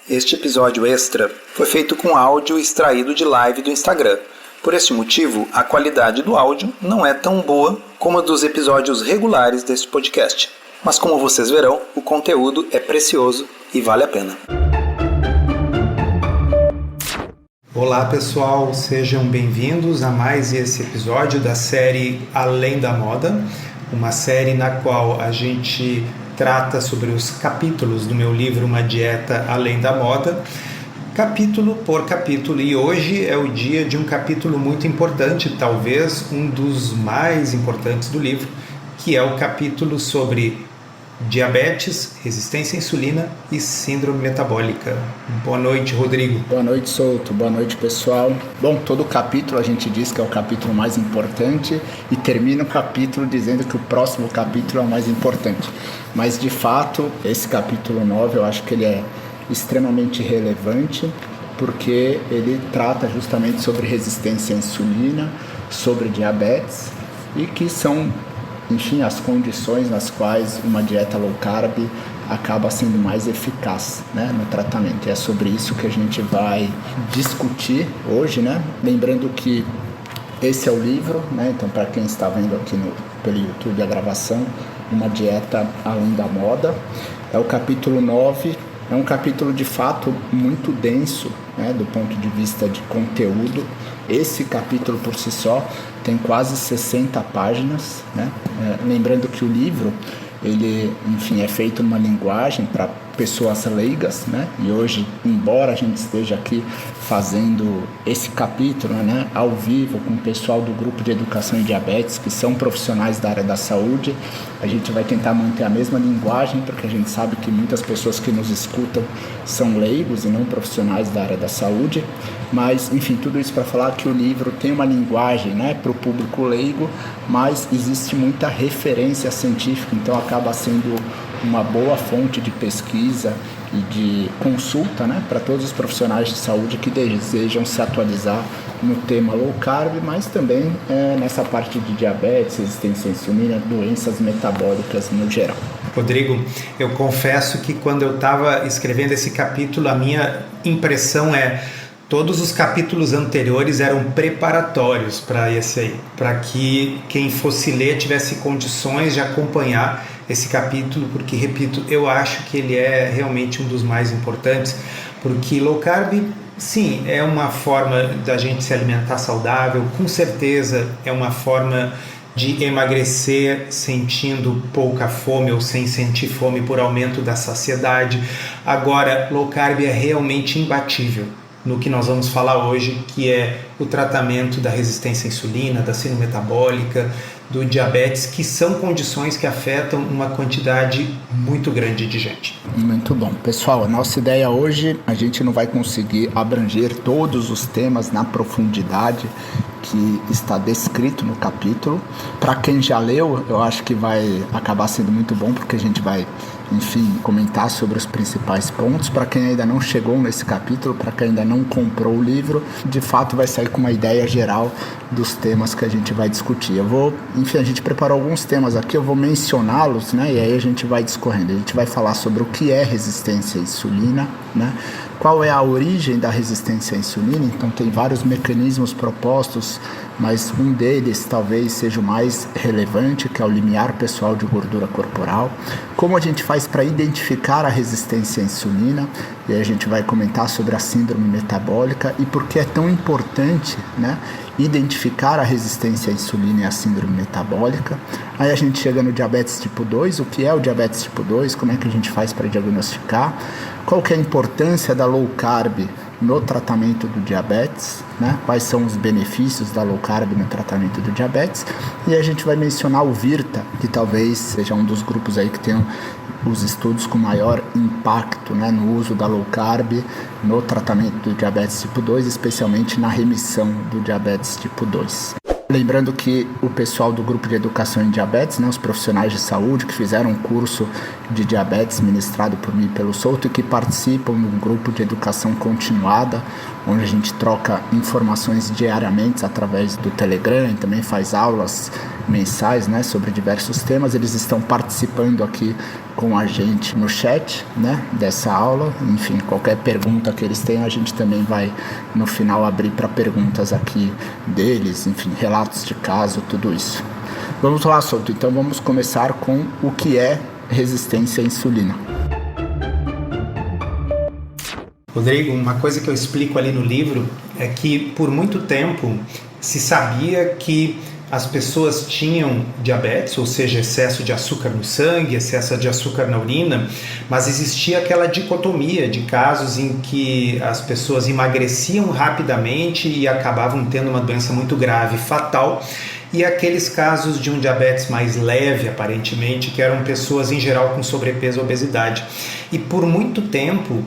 Este episódio extra foi feito com áudio extraído de live do Instagram. Por este motivo, a qualidade do áudio não é tão boa como a dos episódios regulares deste podcast. Mas como vocês verão, o conteúdo é precioso e vale a pena. Olá pessoal, sejam bem-vindos a mais esse episódio da série Além da Moda, uma série na qual a gente trata sobre os capítulos do meu livro Uma Dieta Além da Moda, capítulo por capítulo, e hoje é o dia de um capítulo muito importante, talvez um dos mais importantes do livro, que é o capítulo sobre diabetes, resistência à insulina e síndrome metabólica. Boa noite, Rodrigo. Boa noite, Souto. Boa noite, pessoal. Bom, todo capítulo a gente diz que é o capítulo mais importante e termina o capítulo dizendo que o próximo capítulo é o mais importante. Mas, de fato, esse capítulo 9 eu acho que ele é extremamente relevante porque ele trata justamente sobre resistência à insulina, sobre diabetes e que são, enfim, as condições nas quais uma dieta low carb acaba sendo mais eficaz, né, no tratamento. E é sobre isso que a gente vai discutir hoje, né? Lembrando que esse é o livro, né? Então, para quem está vendo aqui pelo YouTube a gravação, Uma Dieta Além da Moda, é o capítulo 9. É um capítulo de fato muito denso, né, do ponto de vista de conteúdo. Esse capítulo por si só tem quase 60 páginas, né? Lembrando que o livro, ele, enfim, é feito numa linguagem para pessoas leigas, né? E hoje, embora a gente esteja aqui fazendo esse capítulo, né, ao vivo com o pessoal do grupo de educação em diabetes, que são profissionais da área da saúde, a gente vai tentar manter a mesma linguagem, porque a gente sabe que muitas pessoas que nos escutam são leigos e não profissionais da área da saúde. Mas, enfim, tudo isso para falar que o livro tem uma linguagem, né, para o público leigo, mas existe muita referência científica, então acaba sendo uma boa fonte de pesquisa e de consulta, né, para todos os profissionais de saúde que desejam se atualizar no tema low carb, mas também nessa parte de diabetes, resistência à insulina, doenças metabólicas no geral. Rodrigo, eu confesso que quando eu estava escrevendo esse capítulo, a minha impressão todos os capítulos anteriores eram preparatórios para esse aí, para que quem fosse ler tivesse condições de acompanhar esse capítulo, porque, repito, eu acho que ele é realmente um dos mais importantes, porque low carb, sim, é uma forma da gente se alimentar saudável, com certeza é uma forma de emagrecer sentindo pouca fome ou sem sentir fome por aumento da saciedade. Agora, low carb é realmente imbatível no que nós vamos falar hoje, que é o tratamento da resistência à insulina, da síndrome metabólica, do diabetes, que são condições que afetam uma quantidade muito grande de gente. Muito bom. Pessoal, a nossa ideia hoje, a gente não vai conseguir abranger todos os temas na profundidade que está descrito no capítulo. Para quem já leu, eu acho que vai acabar sendo muito bom, porque a gente vai, enfim, comentar sobre os principais pontos. Para quem ainda não chegou nesse capítulo, para quem ainda não comprou o livro, de fato vai sair com uma ideia geral dos temas que a gente vai discutir. A gente preparou alguns temas aqui, eu vou mencioná-los, né, e aí a gente vai discorrendo. A gente vai falar sobre o que é resistência à insulina, né, qual é a origem da resistência à insulina. Então tem vários mecanismos propostos, mas um deles talvez seja o mais relevante, que é o limiar pessoal de gordura corporal. Como a gente faz para identificar a resistência à insulina, e aí a gente vai comentar sobre a síndrome metabólica e por que é tão importante, né, identificar a resistência à insulina e a síndrome metabólica. Aí a gente chega no diabetes tipo 2, o que é o diabetes tipo 2, como é que a gente faz para diagnosticar, qual que é a importância da low carb no tratamento do diabetes, né? Quais são os benefícios da low carb no tratamento do diabetes, e a gente vai mencionar o Virta, que talvez seja um dos grupos aí que tenham os estudos com maior impacto, né, no uso da low carb no tratamento do diabetes tipo 2, especialmente na remissão do diabetes tipo 2. Lembrando que o pessoal do grupo de educação em diabetes, né, os profissionais de saúde que fizeram um curso de diabetes ministrado por mim e pelo Souto e que participam de um grupo de educação continuada, onde a gente troca informações diariamente através do Telegram e também faz aulas mensais, né, sobre diversos temas. Eles estão participando aqui com a gente no chat, né, dessa aula. Enfim, qualquer pergunta que eles tenham, a gente também vai no final abrir para perguntas aqui deles, enfim, relatos de caso, tudo isso. Vamos lá, Souto. Então vamos começar com o que é resistência à insulina. Rodrigo, uma coisa que eu explico ali no livro é que por muito tempo se sabia que as pessoas tinham diabetes, ou seja, excesso de açúcar no sangue, excesso de açúcar na urina, mas existia aquela dicotomia de casos em que as pessoas emagreciam rapidamente e acabavam tendo uma doença muito grave, fatal, e aqueles casos de um diabetes mais leve, aparentemente, que eram pessoas em geral com sobrepeso e obesidade. E por muito tempo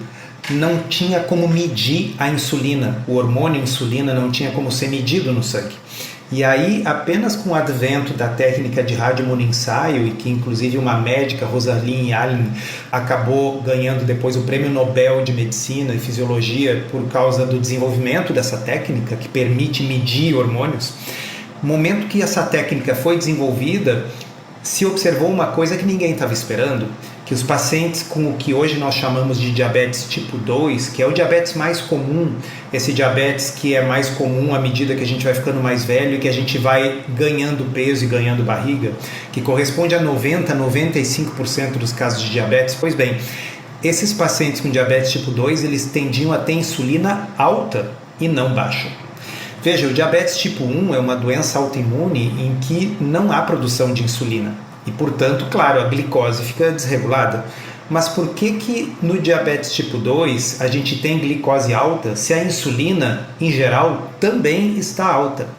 não tinha como medir a insulina, o hormônio insulina não tinha como ser medido no sangue. E aí, apenas com o advento da técnica de radioimunoensaio, e que inclusive uma médica, Rosalind Allen, acabou ganhando depois o Prêmio Nobel de Medicina e Fisiologia por causa do desenvolvimento dessa técnica, que permite medir hormônios, no momento que essa técnica foi desenvolvida, se observou uma coisa que ninguém estava esperando, que os pacientes com o que hoje nós chamamos de diabetes tipo 2, que é o diabetes mais comum, esse diabetes que é mais comum à medida que a gente vai ficando mais velho e que a gente vai ganhando peso e ganhando barriga, que corresponde a 90-95% dos casos de diabetes. Pois bem, esses pacientes com diabetes tipo 2, eles tendiam a ter insulina alta e não baixa. Veja, o diabetes tipo 1 é uma doença autoimune em que não há produção de insulina. E, portanto, claro, a glicose fica desregulada. Mas por que no diabetes tipo 2 a gente tem glicose alta se a insulina, em geral, também está alta?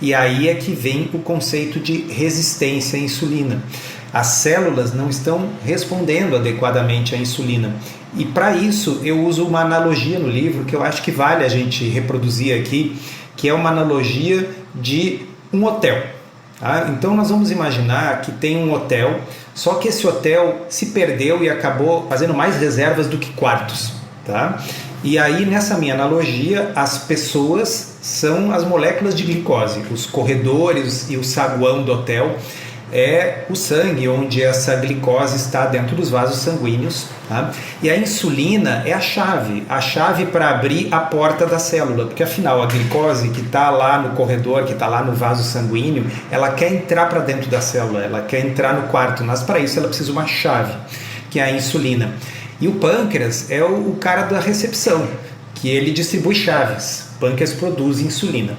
E aí é que vem o conceito de resistência à insulina. As células não estão respondendo adequadamente à insulina. E para isso eu uso uma analogia no livro que eu acho que vale a gente reproduzir aqui, que é uma analogia de um hotel. Tá? Então nós vamos imaginar que tem um hotel, só que esse hotel se perdeu e acabou fazendo mais reservas do que quartos. Tá? E aí nessa minha analogia, as pessoas são as moléculas de glicose, os corredores e o saguão do hotel é o sangue, onde essa glicose está dentro dos vasos sanguíneos. Tá? E a insulina é a chave para abrir a porta da célula, porque afinal a glicose que está lá no corredor, que está lá no vaso sanguíneo, ela quer entrar para dentro da célula, ela quer entrar no quarto, mas para isso ela precisa de uma chave, que é a insulina. E o pâncreas é o cara da recepção, que ele distribui chaves. O pâncreas produz insulina.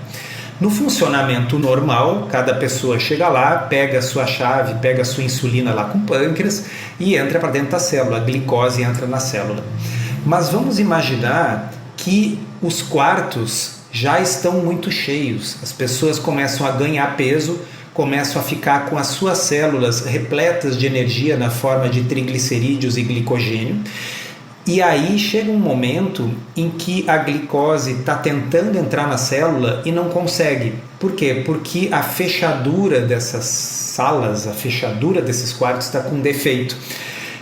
No funcionamento normal, cada pessoa chega lá, pega a sua chave, pega a sua insulina lá com o pâncreas e entra para dentro da célula, a glicose entra na célula. Mas vamos imaginar que os quartos já estão muito cheios, as pessoas começam a ganhar peso, começam a ficar com as suas células repletas de energia na forma de triglicerídeos e glicogênio. E aí chega um momento em que a glicose está tentando entrar na célula e não consegue. Por quê? Porque a fechadura dessas salas, a fechadura desses quartos está com defeito.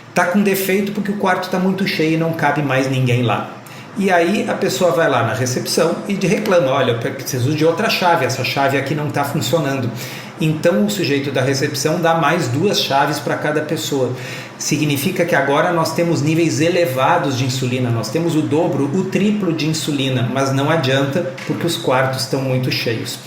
Está com defeito porque o quarto está muito cheio e não cabe mais ninguém lá. E aí a pessoa vai lá na recepção e reclama, olha, eu preciso de outra chave, essa chave aqui não está funcionando. Então o sujeito da recepção dá mais 2 chaves para cada pessoa. Significa que agora nós temos níveis elevados de insulina, nós temos o dobro, o triplo de insulina, mas não adianta porque os quartos estão muito cheios.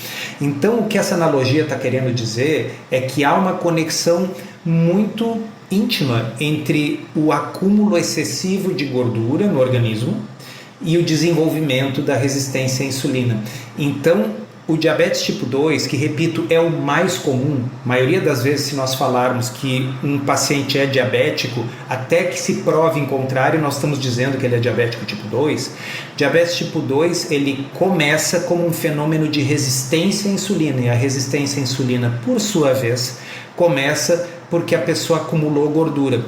Então o que essa analogia está querendo dizer é que há uma conexão muito íntima entre o acúmulo excessivo de gordura no organismo e o desenvolvimento da resistência à insulina. Então, o diabetes tipo 2, que repito, é o mais comum, a maioria das vezes se nós falarmos que um paciente é diabético, até que se prove em contrário, nós estamos dizendo que ele é diabético tipo 2. Diabetes tipo 2, ele começa como um fenômeno de resistência à insulina, e a resistência à insulina, por sua vez, começa porque a pessoa acumulou gordura.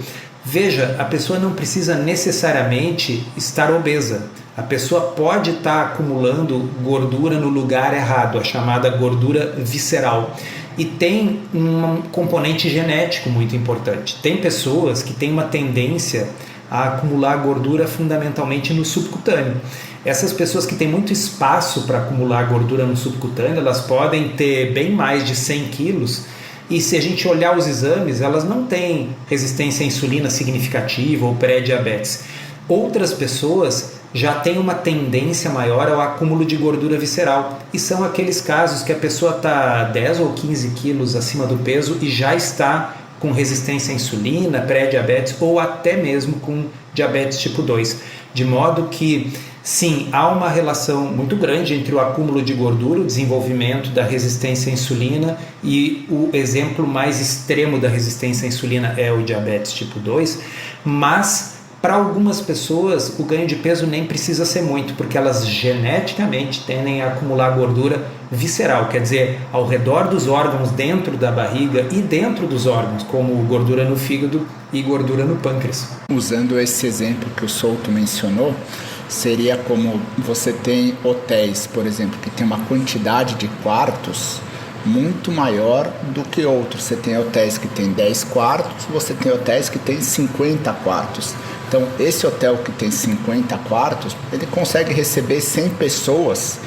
Veja, a pessoa não precisa necessariamente estar obesa. A pessoa pode estar acumulando gordura no lugar errado, a chamada gordura visceral. E tem um componente genético muito importante. Tem pessoas que têm uma tendência a acumular gordura fundamentalmente no subcutâneo. Essas pessoas que têm muito espaço para acumular gordura no subcutâneo, elas podem ter bem mais de 100 quilos e se a gente olhar os exames, elas não têm resistência à insulina significativa ou pré-diabetes. Outras pessoas já têm uma tendência maior ao acúmulo de gordura visceral, e são aqueles casos que a pessoa está 10 ou 15 quilos acima do peso e já está com resistência à insulina, pré-diabetes ou até mesmo com diabetes tipo 2. De modo que, sim, há uma relação muito grande entre o acúmulo de gordura, o desenvolvimento da resistência à insulina, e o exemplo mais extremo da resistência à insulina é o diabetes tipo 2, mas para algumas pessoas o ganho de peso nem precisa ser muito, porque elas geneticamente tendem a acumular gordura visceral, quer dizer, ao redor dos órgãos, dentro da barriga e dentro dos órgãos, como gordura no fígado e gordura no pâncreas. Usando esse exemplo que o Souto mencionou, seria como você tem hotéis, por exemplo, que tem uma quantidade de quartos muito maior do que outros. Você tem hotéis que tem 10 quartos, você tem hotéis que tem 50 quartos. Então, esse hotel que tem 50 quartos, ele consegue receber 100 pessoas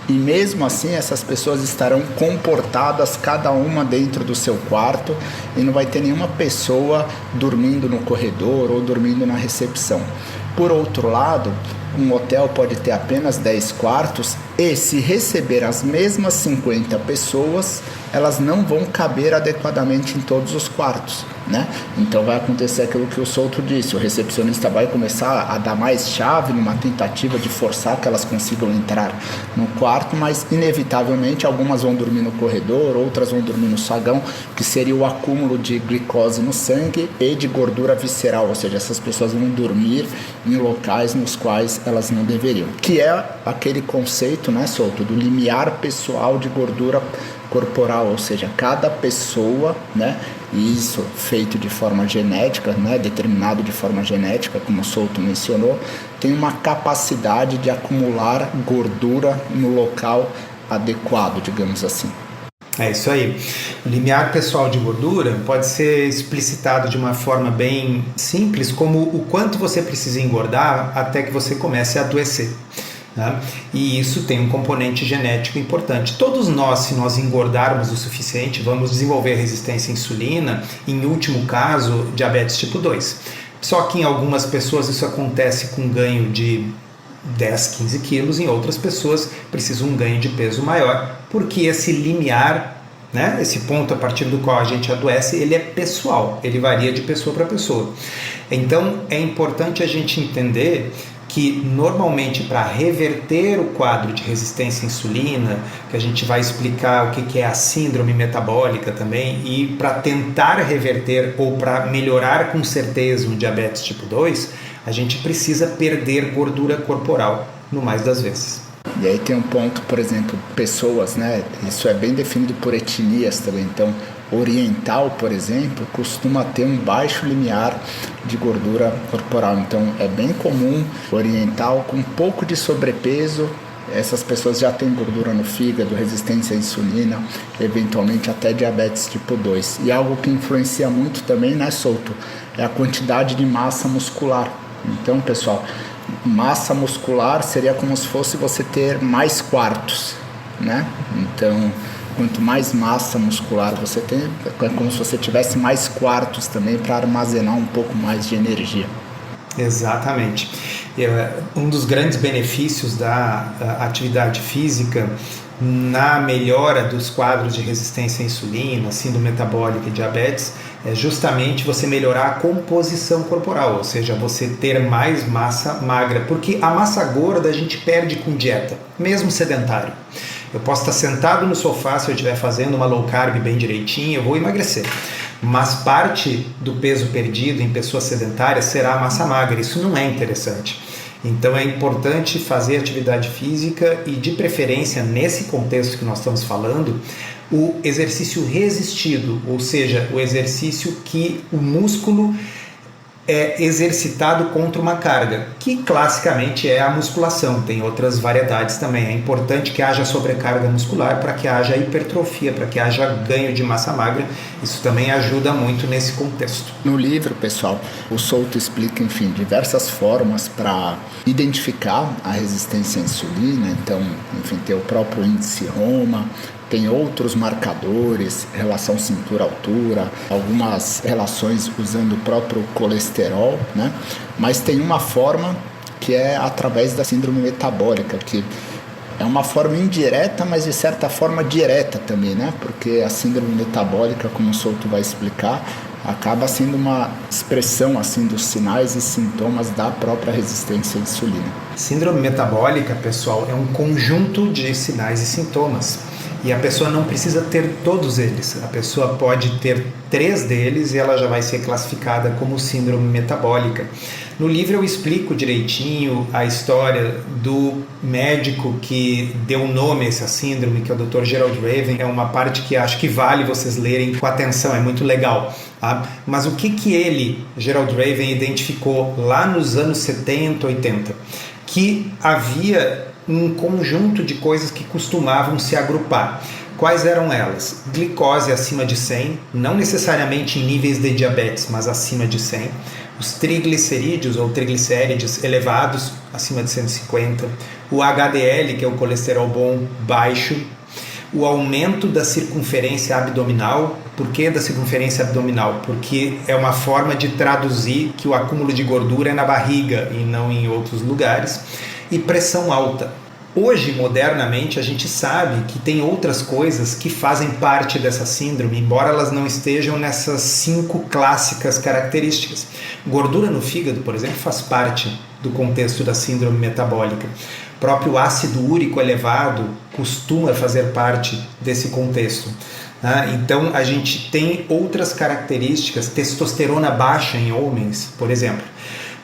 e mesmo assim essas pessoas estarão comportadas, cada uma dentro do seu quarto, e não vai ter nenhuma pessoa dormindo no corredor ou dormindo na recepção. Por outro lado, um hotel pode ter apenas 10 quartos e, se receber as mesmas 50 pessoas, elas não vão caber adequadamente em todos os quartos, né? Então vai acontecer aquilo que o Souto disse, o recepcionista vai começar a dar mais chave numa tentativa de forçar que elas consigam entrar no quarto, mas inevitavelmente algumas vão dormir no corredor, outras vão dormir no saguão, que seria o acúmulo de glicose no sangue e de gordura visceral, ou seja, essas pessoas vão dormir em locais nos quais elas não deveriam, que é aquele conceito, né, Souto, do limiar pessoal de gordura corporal, ou seja, cada pessoa, né, e isso feito de forma genética, né, determinado de forma genética, como o Souto mencionou, tem uma capacidade de acumular gordura no local adequado, digamos assim. É isso aí. O limiar pessoal de gordura pode ser explicitado de uma forma bem simples, como o quanto você precisa engordar até que você comece a adoecer. Né? E isso tem um componente genético importante. Todos nós, se nós engordarmos o suficiente, vamos desenvolver resistência à insulina, em último caso, diabetes tipo 2. Só que em algumas pessoas isso acontece com ganho de 10, 15 quilos, em outras pessoas precisa um ganho de peso maior, porque esse limiar, né, esse ponto a partir do qual a gente adoece, ele é pessoal, ele varia de pessoa para pessoa. Então é importante a gente entender que normalmente para reverter o quadro de resistência à insulina, que a gente vai explicar o que é a síndrome metabólica também, e para tentar reverter ou para melhorar com certeza um diabetes tipo 2, a gente precisa perder gordura corporal, no mais das vezes. E aí tem um ponto, por exemplo, pessoas, né? Isso é bem definido por etnias também. Então, oriental, por exemplo, costuma ter um baixo limiar de gordura corporal. Então, é bem comum oriental com um pouco de sobrepeso. Essas pessoas já têm gordura no fígado, resistência à insulina, eventualmente até diabetes tipo 2. E algo que influencia muito também, né, Souto, é a quantidade de massa muscular. Então, pessoal, massa muscular seria como se fosse você ter mais quartos, né? Então, quanto mais massa muscular você tem, é como se você tivesse mais quartos também para armazenar um pouco mais de energia. Exatamente. Um dos grandes benefícios da atividade física na melhora dos quadros de resistência à insulina, síndrome metabólica e diabetes, é justamente você melhorar a composição corporal, ou seja, você ter mais massa magra, porque a massa gorda a gente perde com dieta, mesmo sedentário. Eu posso estar sentado no sofá, se eu estiver fazendo uma low carb bem direitinho, eu vou emagrecer. Mas parte do peso perdido em pessoas sedentárias será a massa magra, isso não é interessante. Então é importante fazer atividade física e, de preferência, nesse contexto que nós estamos falando, o exercício resistido, ou seja, o exercício que o músculo é exercitado contra uma carga, que classicamente é a musculação. Tem outras variedades também. É importante que haja sobrecarga muscular para que haja hipertrofia, para que haja ganho de massa magra. Isso também ajuda muito nesse contexto. No livro, pessoal, o Souto explica, enfim, diversas formas para identificar a resistência à insulina. Então, enfim, tem o próprio índice Roma, tem outros marcadores, relação cintura-altura, algumas relações usando o próprio colesterol, né? Mas tem uma forma que é através da síndrome metabólica, que é uma forma indireta, mas de certa forma direta também, né? Porque a síndrome metabólica, como o Souto vai explicar, acaba sendo uma expressão assim dos sinais e sintomas da própria resistência à insulina. Síndrome metabólica, pessoal, é um conjunto de sinais e sintomas. E a pessoa não precisa ter todos eles. A pessoa pode ter 3 deles e ela já vai ser classificada como síndrome metabólica. No livro eu explico direitinho a história do médico que deu nome a essa síndrome, que é o Dr. Gerald Reaven. É uma parte que acho que vale vocês lerem com atenção, é muito legal. Tá? Mas o que ele, Gerald Reaven, identificou lá nos anos 70, 80? Que havia um conjunto de coisas que costumavam se agrupar. Quais eram elas? Glicose acima de 100, não necessariamente em níveis de diabetes, mas acima de 100. Os triglicerídeos ou triglicérides elevados, acima de 150. O HDL, que é o colesterol bom, baixo. O aumento da circunferência abdominal. Por que da circunferência abdominal? Porque é uma forma de traduzir que o acúmulo de gordura é na barriga e não em outros lugares. E pressão alta. Hoje, modernamente, a gente sabe que tem outras coisas que fazem parte dessa síndrome, embora elas não estejam nessas 5 clássicas características. Gordura no fígado, por exemplo, faz parte do contexto da síndrome metabólica. O próprio ácido úrico elevado costuma fazer parte desse contexto. Então, a gente tem outras características, testosterona baixa em homens, por exemplo.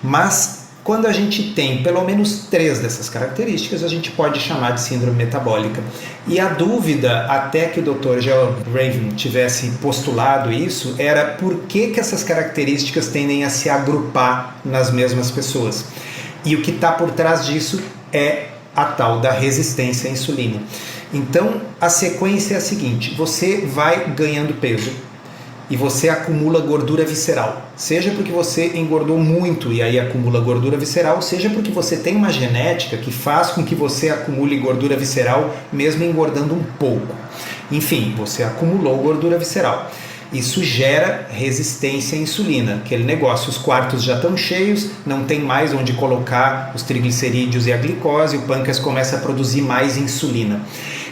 Mas quando a gente tem pelo menos 3 dessas características, a gente pode chamar de síndrome metabólica. E a dúvida, até que o Dr. Gerald Reaven tivesse postulado isso, era por que essas características tendem a se agrupar nas mesmas pessoas. E o que está por trás disso é a tal da resistência à insulina. Então, a sequência é a seguinte: você vai ganhando peso e você acumula gordura visceral, seja porque você engordou muito e aí acumula gordura visceral, seja porque você tem uma genética que faz com que você acumule gordura visceral mesmo engordando um pouco. Enfim, você acumulou gordura visceral. Isso gera resistência à insulina, aquele negócio, os quartos já estão cheios, não tem mais onde colocar os triglicerídeos e a glicose, o pâncreas começa a produzir mais insulina.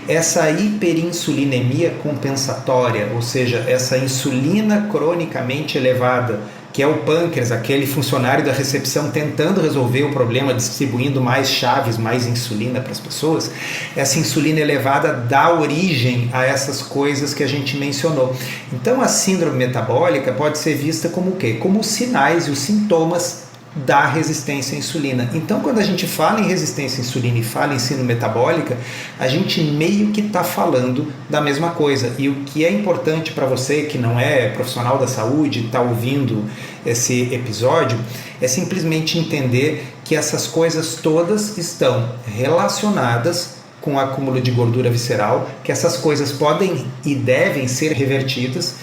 Essa hiperinsulinemia compensatória, ou seja, essa insulina cronicamente elevada, que é o pâncreas, aquele funcionário da recepção tentando resolver o problema, distribuindo mais chaves, mais insulina para as pessoas, essa insulina elevada dá origem a essas coisas que a gente mencionou. Então a síndrome metabólica pode ser vista como o quê? Como os sinais e os sintomas da resistência à insulina. Então, quando a gente fala em resistência à insulina e fala em síndrome metabólica, a gente meio que está falando da mesma coisa. E o que é importante para você que não é profissional da saúde e está ouvindo esse episódio, é simplesmente entender que essas coisas todas estão relacionadas com o acúmulo de gordura visceral, que essas coisas podem e devem ser revertidas,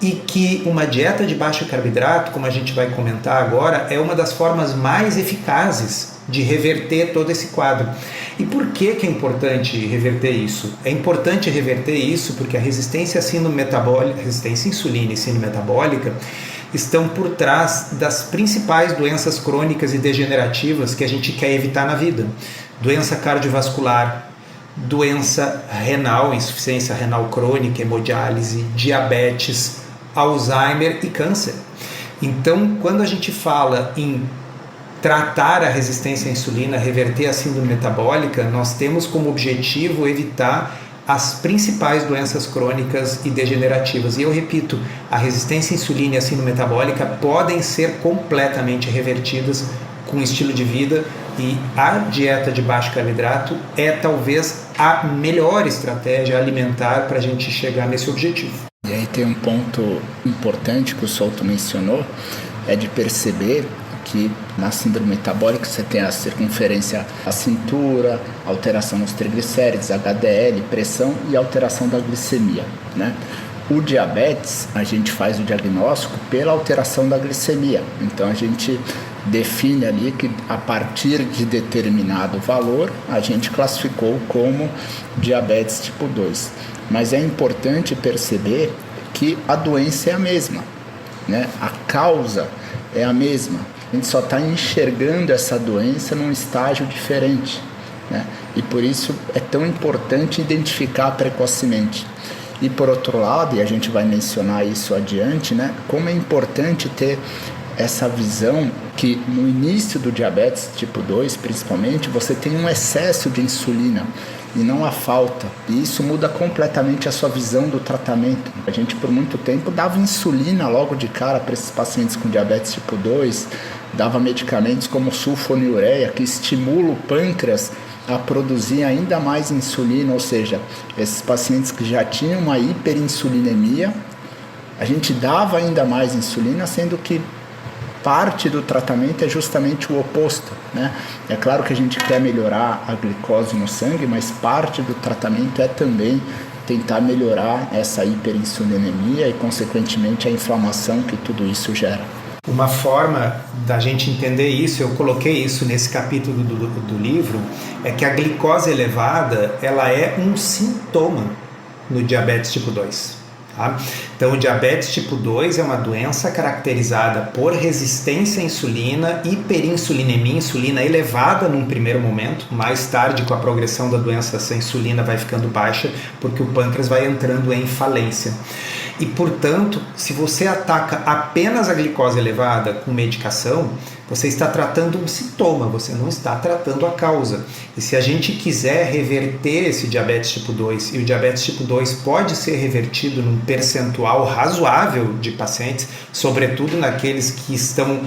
e que uma dieta de baixo carboidrato, como a gente vai comentar agora, é uma das formas mais eficazes de reverter todo esse quadro. E por que é importante reverter isso? É importante reverter isso porque a resistência à síndrome metabólica, resistência à insulina e síndrome metabólica estão por trás das principais doenças crônicas e degenerativas que a gente quer evitar na vida. Doença cardiovascular, doença renal, insuficiência renal crônica, hemodiálise, diabetes, Alzheimer e câncer. Então, quando a gente fala em tratar a resistência à insulina, reverter a síndrome metabólica, nós temos como objetivo evitar as principais doenças crônicas e degenerativas. E eu repito, a resistência à insulina e a síndrome metabólica podem ser completamente revertidas com um estilo de vida, e a dieta de baixo carboidrato é talvez a melhor estratégia alimentar para a gente chegar nesse objetivo. E aí tem um ponto importante que o Souto mencionou, é de perceber que na síndrome metabólica você tem a circunferência à cintura, alteração nos triglicéridos, HDL, pressão e alteração da glicemia, né? O diabetes, a gente faz o diagnóstico pela alteração da glicemia. Então a gente define ali que a partir de determinado valor a gente classificou como diabetes tipo 2. Mas é importante perceber que a doença é a mesma, né? A causa é a mesma. A gente só está enxergando essa doença num estágio diferente, né? E por isso é tão importante identificar precocemente. E por outro lado, e a gente vai mencionar isso adiante, né? Como é importante ter essa visão que no início do diabetes tipo 2, principalmente, você tem um excesso de insulina e não a falta. E isso muda completamente a sua visão do tratamento. A gente por muito tempo dava insulina logo de cara para esses pacientes com diabetes tipo 2, dava medicamentos como sulfonilureia, que estimula o pâncreas a produzir ainda mais insulina, ou seja, esses pacientes que já tinham uma hiperinsulinemia, a gente dava ainda mais insulina, sendo que parte do tratamento é justamente o oposto, né? É claro que a gente quer melhorar a glicose no sangue, mas parte do tratamento é também tentar melhorar essa hiperinsulinemia e, consequentemente, a inflamação que tudo isso gera. Uma forma da gente entender isso, eu coloquei isso nesse capítulo do livro, é que a glicose elevada, ela é um sintoma no diabetes tipo 2. Tá? Então, o diabetes tipo 2 é uma doença caracterizada por resistência à insulina, hiperinsulinemia, insulina elevada num primeiro momento. Mais tarde, com a progressão da doença, essa insulina vai ficando baixa, porque o pâncreas vai entrando em falência. E, portanto, se você ataca apenas a glicose elevada com medicação, você está tratando um sintoma, você não está tratando a causa. E se a gente quiser reverter esse diabetes tipo 2, e o diabetes tipo 2 pode ser revertido num percentual razoável de pacientes, sobretudo naqueles que estão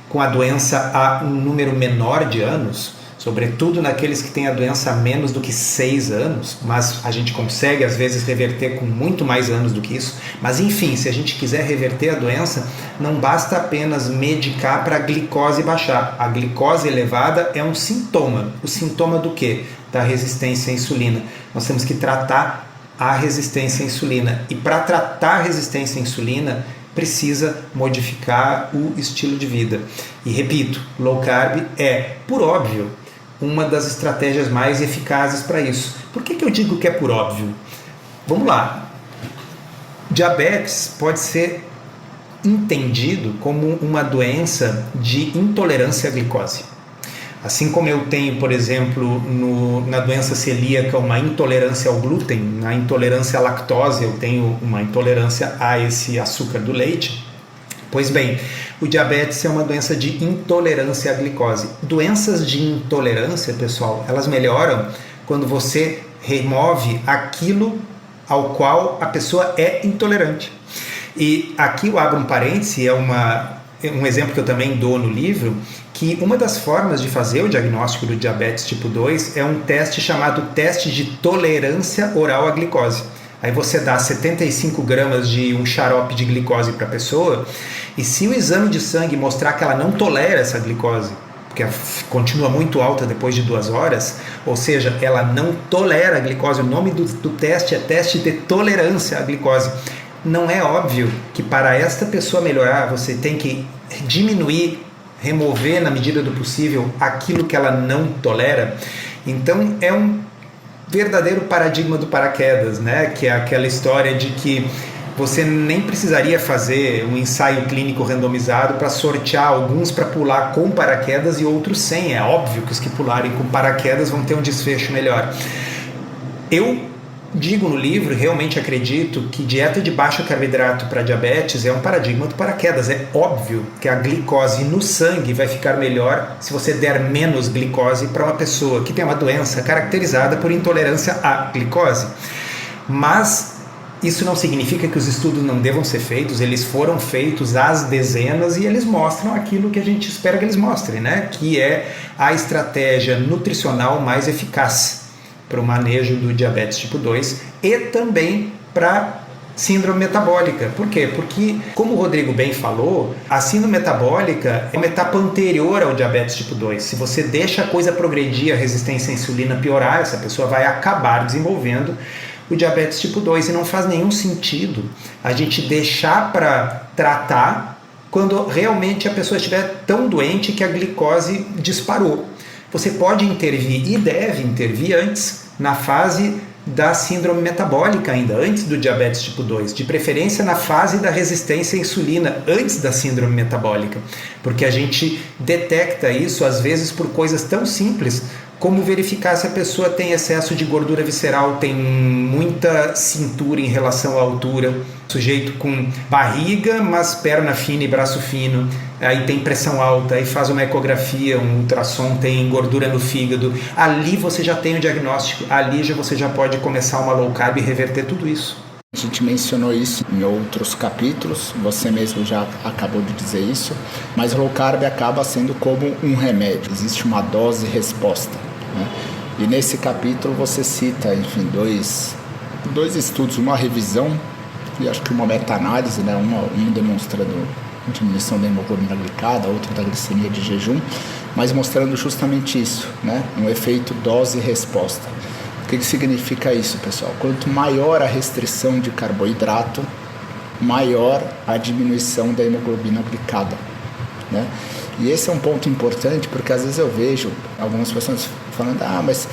com a doença há um número menor de anos, sobretudo naqueles que têm a doença há menos do que 6 anos, mas a gente consegue às vezes reverter com muito mais anos do que isso. Mas enfim, se a gente quiser reverter a doença, não basta apenas medicar para a glicose baixar. A glicose elevada é um sintoma. O sintoma do quê? Da resistência à insulina. Nós temos que tratar a resistência à insulina. E para tratar a resistência à insulina, precisa modificar o estilo de vida. E repito, low carb é, por óbvio, uma das estratégias mais eficazes para isso. Por que eu digo que é por óbvio? Vamos lá. Diabetes pode ser entendido como uma doença de intolerância à glicose. Assim como eu tenho, por exemplo, na doença celíaca uma intolerância ao glúten, na intolerância à lactose eu tenho uma intolerância a esse açúcar do leite. Pois bem, o diabetes é uma doença de intolerância à glicose. Doenças de intolerância, pessoal, elas melhoram quando você remove aquilo ao qual a pessoa é intolerante. E aqui eu abro um parêntese, um exemplo que eu também dou no livro, que uma das formas de fazer o diagnóstico do diabetes tipo 2 é um teste chamado teste de tolerância oral à glicose. Aí você dá 75 gramas de um xarope de glicose para a pessoa, e se o exame de sangue mostrar que ela não tolera essa glicose, porque continua muito alta depois de 2 horas, ou seja, ela não tolera a glicose, o nome do teste é teste de tolerância à glicose. Não é óbvio que para esta pessoa melhorar, você tem que diminuir, remover na medida do possível aquilo que ela não tolera? Então é um verdadeiro paradigma do paraquedas, né? Que é aquela história de que você nem precisaria fazer um ensaio clínico randomizado para sortear alguns para pular com paraquedas e outros sem. É óbvio que os que pularem com paraquedas vão ter um desfecho melhor. Eu digo no livro, realmente acredito que dieta de baixo carboidrato para diabetes é um paradigma do paraquedas. É óbvio que a glicose no sangue vai ficar melhor se você der menos glicose para uma pessoa que tem uma doença caracterizada por intolerância à glicose. Mas isso não significa que os estudos não devam ser feitos, eles foram feitos às dezenas e eles mostram aquilo que a gente espera que eles mostrem, né? Que é a estratégia nutricional mais eficaz para o manejo do diabetes tipo 2 e também para síndrome metabólica. Por quê? Porque, como o Rodrigo bem falou, a síndrome metabólica é uma etapa anterior ao diabetes tipo 2. Se você deixa a coisa progredir, a resistência à insulina piorar, essa pessoa vai acabar desenvolvendo o diabetes tipo 2 e não faz nenhum sentido a gente deixar para tratar quando realmente a pessoa estiver tão doente que a glicose disparou. Você pode intervir e deve intervir antes, na fase da síndrome metabólica ainda, antes do diabetes tipo 2, de preferência na fase da resistência à insulina, antes da síndrome metabólica, porque a gente detecta isso às vezes por coisas tão simples como verificar se a pessoa tem excesso de gordura visceral, tem muita cintura em relação à altura, sujeito com barriga, mas perna fina e braço fino, aí tem pressão alta, aí faz uma ecografia, um ultrassom, tem gordura no fígado, ali você já tem o diagnóstico, ali você já pode começar uma low carb e reverter tudo isso. A gente mencionou isso em outros capítulos, você mesmo já acabou de dizer isso, mas low carb acaba sendo como um remédio, existe uma dose-resposta, né? E nesse capítulo você cita, enfim, dois estudos, uma revisão e acho que uma meta-análise, né? Um demonstrando diminuição da hemoglobina glicada, outro da glicemia de jejum, mas mostrando justamente isso, né? Um efeito dose-resposta. O que significa isso, pessoal? Quanto maior a restrição de carboidrato, maior a diminuição da hemoglobina glicada, né? E esse é um ponto importante, porque às vezes eu vejo algumas pessoas falando, mas...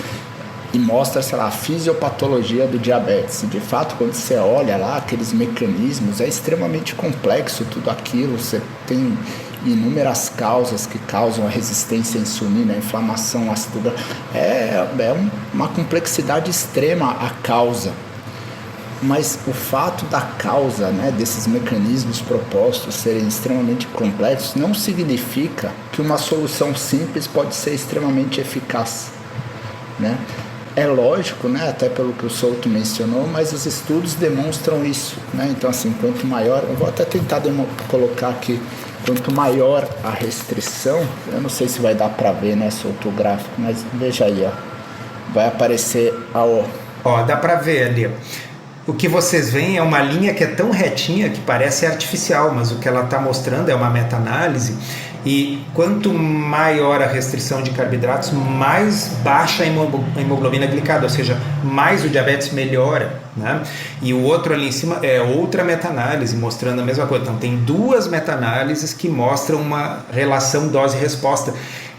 E mostra, sei lá, a fisiopatologia do diabetes. E de fato, quando você olha lá aqueles mecanismos, é extremamente complexo tudo aquilo. Você tem inúmeras causas que causam a resistência à insulina, a inflamação, ácido graxo. É uma complexidade extrema a causa. Mas o fato da causa, né, desses mecanismos propostos serem extremamente complexos não significa que uma solução simples pode ser extremamente eficaz, né? É lógico, né, até pelo que o Souto mencionou, mas os estudos demonstram isso, né? Então, assim, quanto maior, eu vou até tentar colocar aqui, quanto maior a restrição, eu não sei se vai dar para ver, né, Souto, o gráfico, mas veja aí, ó, vai aparecer dá para ver ali. O que vocês veem é uma linha que é tão retinha que parece artificial, mas o que ela está mostrando é uma meta-análise. E quanto maior a restrição de carboidratos, mais baixa a hemoglobina glicada, ou seja, mais o diabetes melhora, né? E o outro ali em cima é outra meta-análise mostrando a mesma coisa. Então tem duas meta-análises que mostram uma relação dose-resposta,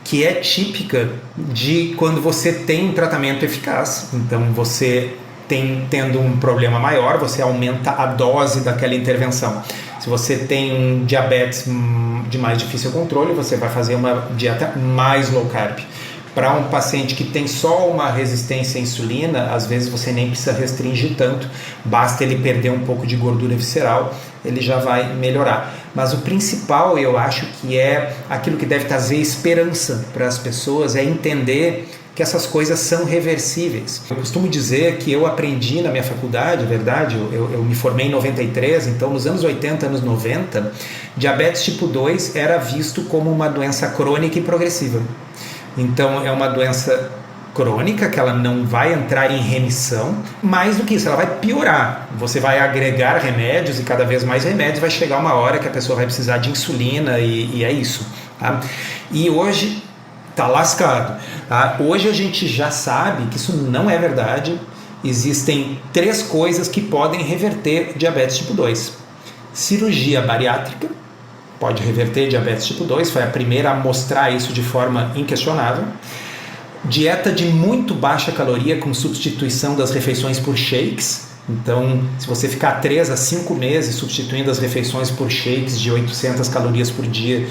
que é típica de quando você tem um tratamento eficaz. Então você tendo um problema maior, você aumenta a dose daquela intervenção. Se você tem um diabetes de mais difícil controle, você vai fazer uma dieta mais low carb. Para um paciente que tem só uma resistência à insulina, às vezes você nem precisa restringir tanto, basta ele perder um pouco de gordura visceral, ele já vai melhorar. Mas o principal, eu acho que é aquilo que deve trazer esperança para as pessoas, é entender que essas coisas são reversíveis. Eu costumo dizer que eu aprendi na minha faculdade, é verdade, eu me formei em 93, então nos anos 80, anos 90, diabetes tipo 2 era visto como uma doença crônica e progressiva. Então é uma doença crônica, que ela não vai entrar em remissão, mais do que isso, ela vai piorar. Você vai agregar remédios e cada vez mais remédios, vai chegar uma hora que a pessoa vai precisar de insulina e é isso. Tá? E hoje está lascado. Tá? Hoje a gente já sabe que isso não é verdade. Existem 3 coisas que podem reverter diabetes tipo 2. Cirurgia bariátrica pode reverter diabetes tipo 2, foi a primeira a mostrar isso de forma inquestionável. Dieta de muito baixa caloria com substituição das refeições por shakes. Então, se você ficar 3 a 5 meses substituindo as refeições por shakes de 800 calorias por dia,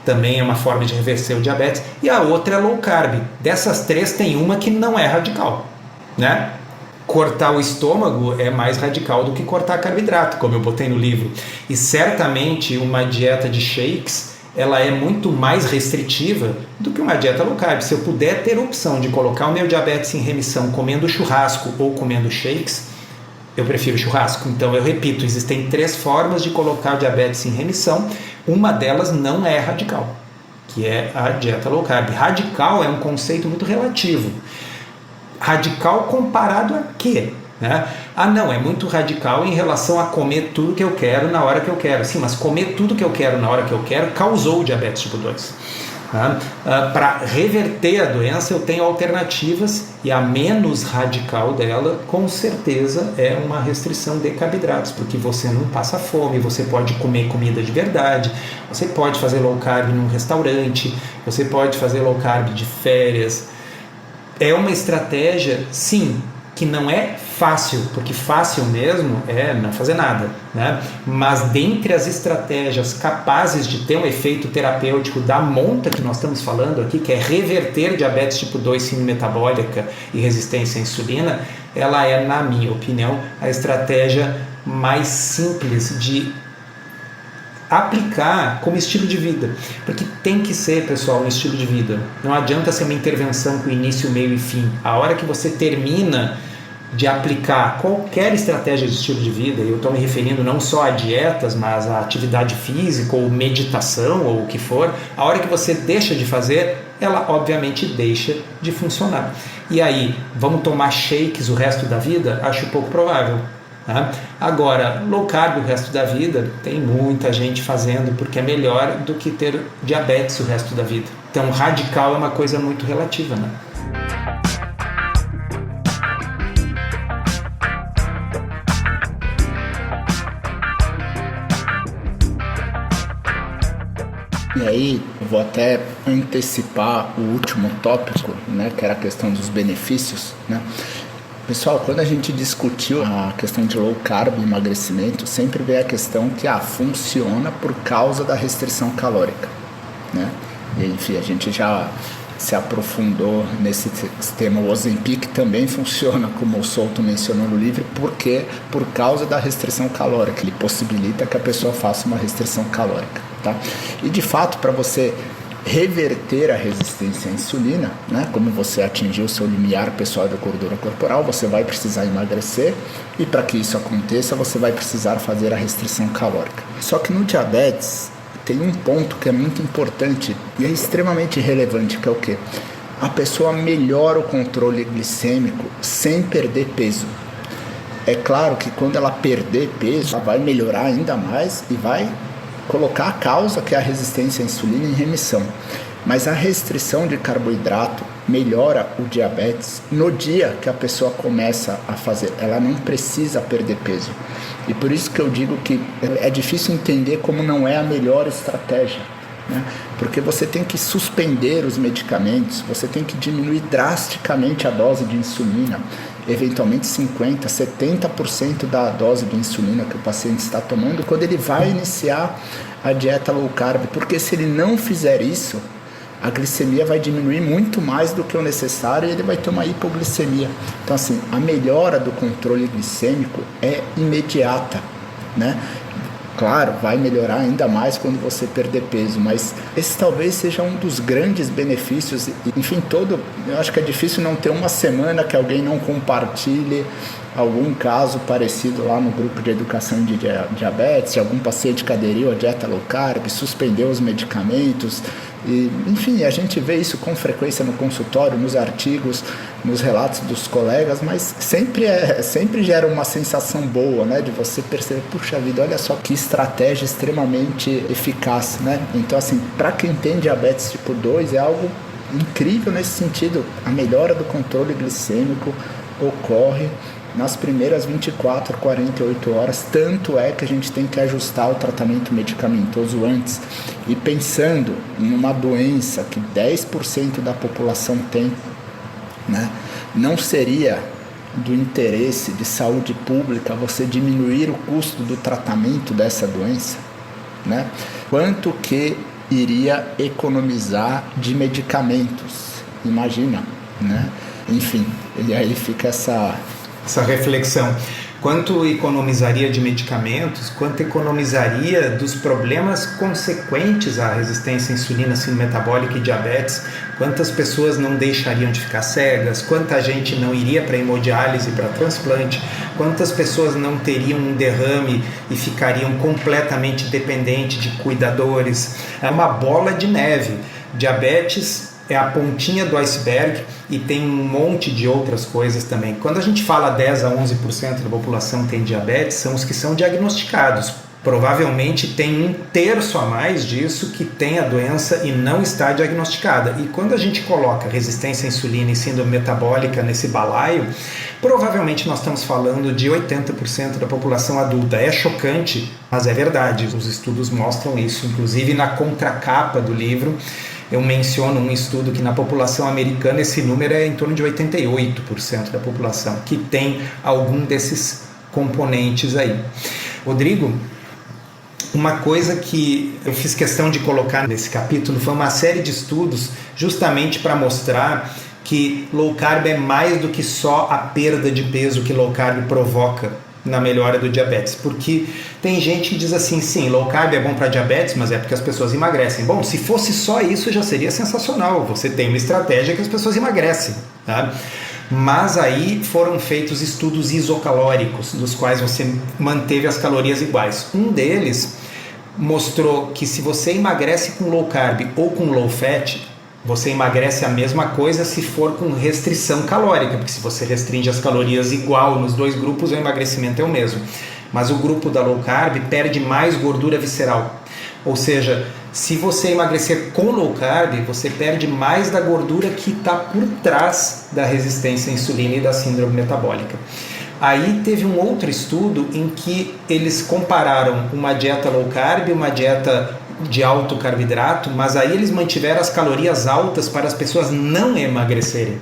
também é uma forma de reverter o diabetes. E a outra é low carb. Dessas 3 tem uma que não é radical, né? Cortar o estômago é mais radical do que cortar carboidrato, como eu botei no livro. E certamente uma dieta de shakes, ela é muito mais restritiva do que uma dieta low carb. Se eu puder ter a opção de colocar o meu diabetes em remissão comendo churrasco ou comendo shakes, eu prefiro churrasco. Então eu repito, existem 3 formas de colocar o diabetes em remissão. Uma delas não é radical, que é a dieta low carb. Radical é um conceito muito relativo. Radical comparado a quê? Né? Não, é muito radical em relação a comer tudo que eu quero na hora que eu quero. Sim, mas comer tudo que eu quero na hora que eu quero causou o diabetes tipo 2. Para reverter a doença eu tenho alternativas, e a menos radical dela com certeza é uma restrição de carboidratos, porque você não passa fome, você pode comer comida de verdade, você pode fazer low carb num restaurante, você pode fazer low carb de férias. É uma estratégia, sim, que não é fácil, porque fácil mesmo é não fazer nada, né? Mas dentre as estratégias capazes de ter um efeito terapêutico da monta que nós estamos falando aqui, que é reverter diabetes tipo 2, síndrome metabólica e resistência à insulina, ela é, na minha opinião, a estratégia mais simples de aplicar como estilo de vida, porque tem que ser, pessoal, um estilo de vida. Não adianta ser uma intervenção com início, meio e fim. A hora que você termina de aplicar qualquer estratégia de estilo de vida, e eu estou me referindo não só a dietas, mas a atividade física ou meditação ou o que for, a hora que você deixa de fazer, ela obviamente deixa de funcionar. E aí, vamos tomar shakes o resto da vida? Acho pouco provável. Agora, low carb o resto da vida, tem muita gente fazendo porque é melhor do que ter diabetes o resto da vida. Então, radical é uma coisa muito relativa, né? E aí, eu vou até antecipar o último tópico, né, que era a questão dos benefícios, né? Pessoal, quando a gente discutiu a questão de low carb e emagrecimento, sempre veio a questão que funciona por causa da restrição calórica, né? E, enfim, a gente já se aprofundou nesse tema. O Ozempic também funciona, como o Souto mencionou no livro, porque por causa da restrição calórica, ele possibilita que a pessoa faça uma restrição calórica, tá? E de fato, para você reverter a resistência à insulina, né? Como você atingiu o seu limiar pessoal de gordura corporal, você vai precisar emagrecer, e para que isso aconteça, você vai precisar fazer a restrição calórica. Só que no diabetes tem um ponto que é muito importante e é extremamente relevante, que é o quê? A pessoa melhora o controle glicêmico sem perder peso. É claro que quando ela perder peso, ela vai melhorar ainda mais e vai colocar a causa, que é a resistência à insulina, em remissão. Mas a restrição de carboidrato melhora o diabetes no dia que a pessoa começa a fazer. Ela não precisa perder peso. E por isso que eu digo que é difícil entender como não é a melhor estratégia, né? Porque você tem que suspender os medicamentos, você tem que diminuir drasticamente a dose de insulina, eventualmente 50%, 70% da dose de insulina que o paciente está tomando quando ele vai iniciar a dieta low carb, porque se ele não fizer isso, a glicemia vai diminuir muito mais do que o necessário e ele vai ter uma hipoglicemia. Então, assim, a melhora do controle glicêmico é imediata, né? Claro, vai melhorar ainda mais quando você perder peso, mas esse talvez seja um dos grandes benefícios. Enfim, eu acho que é difícil não ter uma semana que alguém não compartilhe algum caso parecido lá no grupo de educação de diabetes, algum paciente que aderiu à dieta low carb, suspendeu os medicamentos. E, enfim, a gente vê isso com frequência no consultório, nos artigos, nos relatos dos colegas, mas sempre gera uma sensação boa, né, de você perceber, puxa vida, olha só que estratégia extremamente eficaz, né? Então, assim, para quem tem diabetes tipo 2 é algo incrível nesse sentido. A melhora do controle glicêmico ocorre nas primeiras 24, 48 horas, tanto é que a gente tem que ajustar o tratamento medicamentoso antes. E pensando em uma doença que 10% da população tem, né, não seria do interesse de saúde pública você diminuir o custo do tratamento dessa doença, né? Quanto que iria economizar de medicamentos? Imagina, né? Enfim, e aí fica essa reflexão. Quanto economizaria de medicamentos, quanto economizaria dos problemas consequentes à resistência à insulina, síndrome metabólica e diabetes, quantas pessoas não deixariam de ficar cegas, quanta gente não iria para hemodiálise, para transplante, quantas pessoas não teriam um derrame e ficariam completamente dependentes de cuidadores. É uma bola de neve. Diabetes é a pontinha do iceberg e tem um monte de outras coisas também. Quando a gente fala 10 a 11% da população tem diabetes, são os que são diagnosticados. Provavelmente tem 1/3 a mais disso que tem a doença e não está diagnosticada. E quando a gente coloca resistência à insulina e síndrome metabólica nesse balaio, provavelmente nós estamos falando de 80% da população adulta. É chocante, mas é verdade. Os estudos mostram isso. Inclusive na contracapa do livro, eu menciono um estudo que na população americana esse número é em torno de 88% da população que tem algum desses componentes aí. Rodrigo, uma coisa que eu fiz questão de colocar nesse capítulo foi uma série de estudos justamente para mostrar que low carb é mais do que só a perda de peso que low carb provoca na melhora do diabetes, porque tem gente que diz assim, sim, low carb é bom para diabetes, mas é porque as pessoas emagrecem. Bom, se fosse só isso já seria sensacional, você tem uma estratégia que as pessoas emagrecem, tá? Mas aí foram feitos estudos isocalóricos, dos quais você manteve as calorias iguais. Um deles mostrou que se você emagrece com low carb ou com low fat, você emagrece a mesma coisa se for com restrição calórica, porque se você restringe as calorias igual nos dois grupos, o emagrecimento é o mesmo. Mas o grupo da low carb perde mais gordura visceral. Ou seja, se você emagrecer com low carb, você perde mais da gordura que está por trás da resistência à insulina e da síndrome metabólica. Aí teve um outro estudo em que eles compararam uma dieta low carb e uma dieta de alto carboidrato, mas aí eles mantiveram as calorias altas para as pessoas não emagrecerem.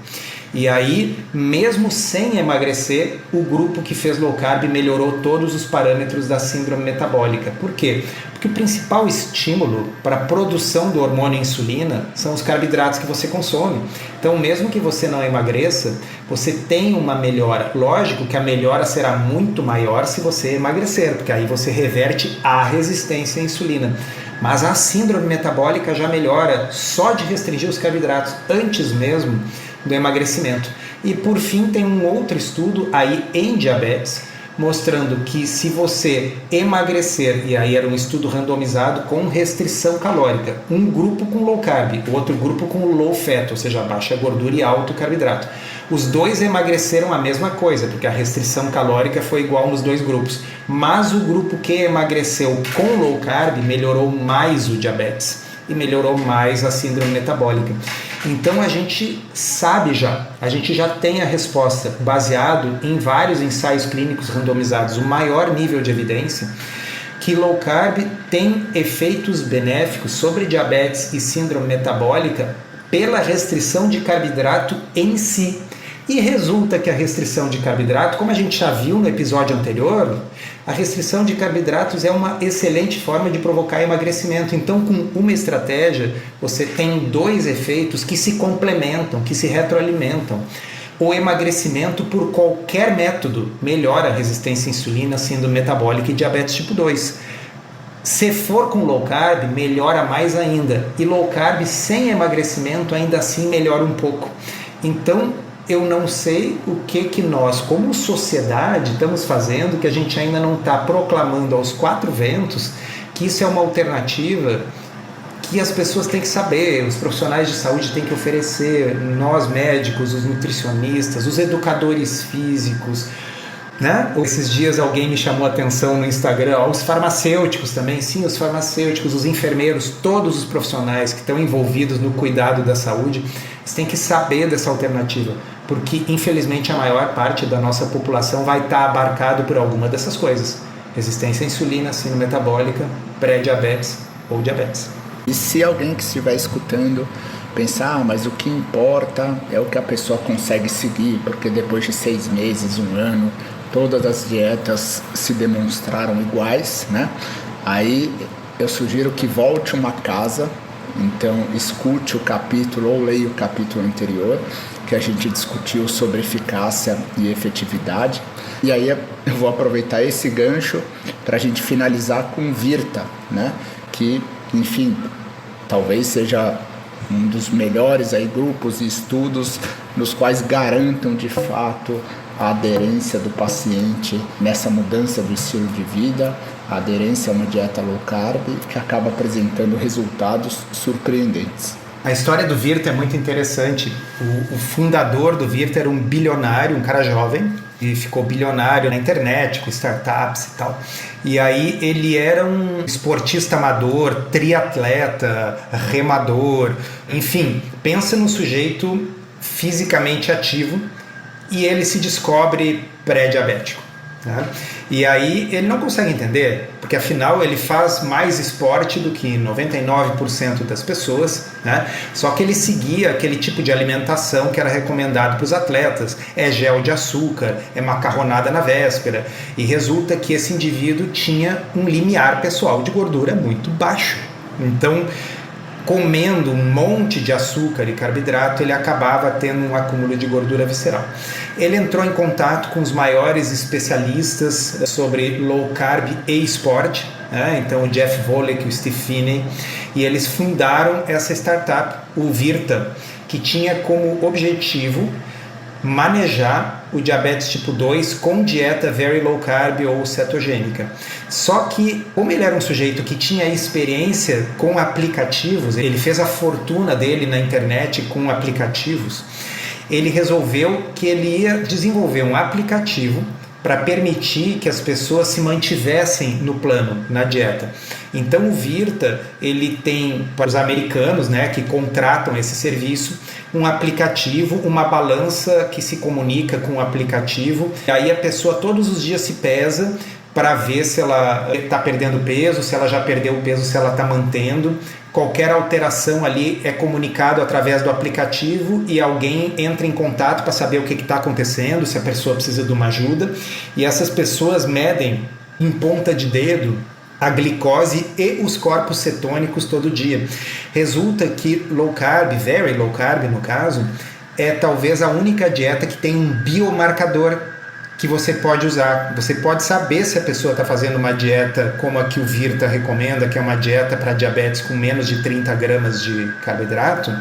E aí, mesmo sem emagrecer, o grupo que fez low carb melhorou todos os parâmetros da síndrome metabólica. Por quê? Porque o principal estímulo para a produção do hormônio insulina são os carboidratos que você consome. Então, mesmo que você não emagreça, você tem uma melhora. Lógico que a melhora será muito maior se você emagrecer, porque aí você reverte a resistência à insulina. Mas a síndrome metabólica já melhora só de restringir os carboidratos, antes mesmo do emagrecimento. E por fim tem um outro estudo aí em diabetes, mostrando que se você emagrecer, e aí era um estudo randomizado com restrição calórica, um grupo com low carb, o outro grupo com low fat, ou seja, baixa gordura e alto carboidrato. Os dois emagreceram a mesma coisa, porque a restrição calórica foi igual nos dois grupos. Mas o grupo que emagreceu com low carb melhorou mais o diabetes e melhorou mais a síndrome metabólica. Então a gente sabe já, a gente já tem a resposta baseado em vários ensaios clínicos randomizados, o maior nível de evidência, que low carb tem efeitos benéficos sobre diabetes e síndrome metabólica pela restrição de carboidrato em si. E resulta que a restrição de carboidrato, como a gente já viu no episódio anterior, a restrição de carboidratos é uma excelente forma de provocar emagrecimento. Então, com uma estratégia, você tem dois efeitos que se complementam, que se retroalimentam. O emagrecimento por qualquer método melhora a resistência à insulina, síndrome metabólica e diabetes tipo 2. Se for com low carb, melhora mais ainda. E low carb sem emagrecimento ainda assim melhora um pouco. Então, eu não sei o que nós, como sociedade, estamos fazendo, que a gente ainda não está proclamando aos quatro ventos que isso é uma alternativa que as pessoas têm que saber, os profissionais de saúde têm que oferecer, nós médicos, os nutricionistas, os educadores físicos, né? Esses dias alguém me chamou a atenção no Instagram, os farmacêuticos também, sim, os farmacêuticos, os enfermeiros, todos os profissionais que estão envolvidos no cuidado da saúde, eles têm que saber dessa alternativa, porque infelizmente a maior parte da nossa população vai estar abarcado por alguma dessas coisas: resistência à insulina, síndrome metabólica, pré-diabetes ou diabetes. E se alguém que estiver escutando pensar, mas o que importa é o que a pessoa consegue seguir, porque depois de 6 meses, 1 ano, todas as dietas se demonstraram iguais, né? Aí eu sugiro que volte uma casa, então escute o capítulo ou leia o capítulo anterior, que a gente discutiu sobre eficácia e efetividade. E aí eu vou aproveitar esse gancho para a gente finalizar com Virta, né? Que, enfim, talvez seja um dos melhores aí grupos e estudos nos quais garantam de fato a aderência do paciente nessa mudança do estilo de vida, a aderência a uma dieta low carb, que acaba apresentando resultados surpreendentes. A história do Virta é muito interessante. O fundador do Virta era um bilionário, um cara jovem, e ficou bilionário na internet, com startups e tal. E aí ele era um esportista amador, triatleta, remador, enfim, pensa num sujeito fisicamente ativo e ele se descobre pré-diabético. Né? E aí ele não consegue entender, porque afinal ele faz mais esporte do que 99% das pessoas, né? Só que ele seguia aquele tipo de alimentação que era recomendado para os atletas, é gel de açúcar, é macarronada na véspera, e resulta que esse indivíduo tinha um limiar pessoal de gordura muito baixo. Então, comendo um monte de açúcar e carboidrato, ele acabava tendo um acúmulo de gordura visceral. Ele entrou em contato com os maiores especialistas sobre low carb e esporte, né? Então o Jeff Volek e o Steve Finney, e eles fundaram essa startup, o Virta, que tinha como objetivo manejar o diabetes tipo 2 com dieta very low carb ou cetogênica. Só que, como ele era um sujeito que tinha experiência com aplicativos, ele fez a fortuna dele na internet com aplicativos, ele resolveu que ele ia desenvolver um aplicativo para permitir que as pessoas se mantivessem no plano, na dieta. Então o Virta, ele tem, para os americanos, né, que contratam esse serviço, um aplicativo, uma balança que se comunica com o aplicativo, e aí a pessoa todos os dias se pesa para ver se ela está perdendo peso, se ela já perdeu o peso, se ela está mantendo. Qualquer alteração ali é comunicado através do aplicativo e alguém entra em contato para saber o que está acontecendo, se a pessoa precisa de uma ajuda. E essas pessoas medem em ponta de dedo a glicose e os corpos cetônicos todo dia. Resulta que low carb, very low carb no caso, é talvez a única dieta que tem um biomarcador que você pode usar. Você pode saber se a pessoa está fazendo uma dieta como a que o Virta recomenda, que é uma dieta para diabetes com menos de 30 gramas de carboidrato,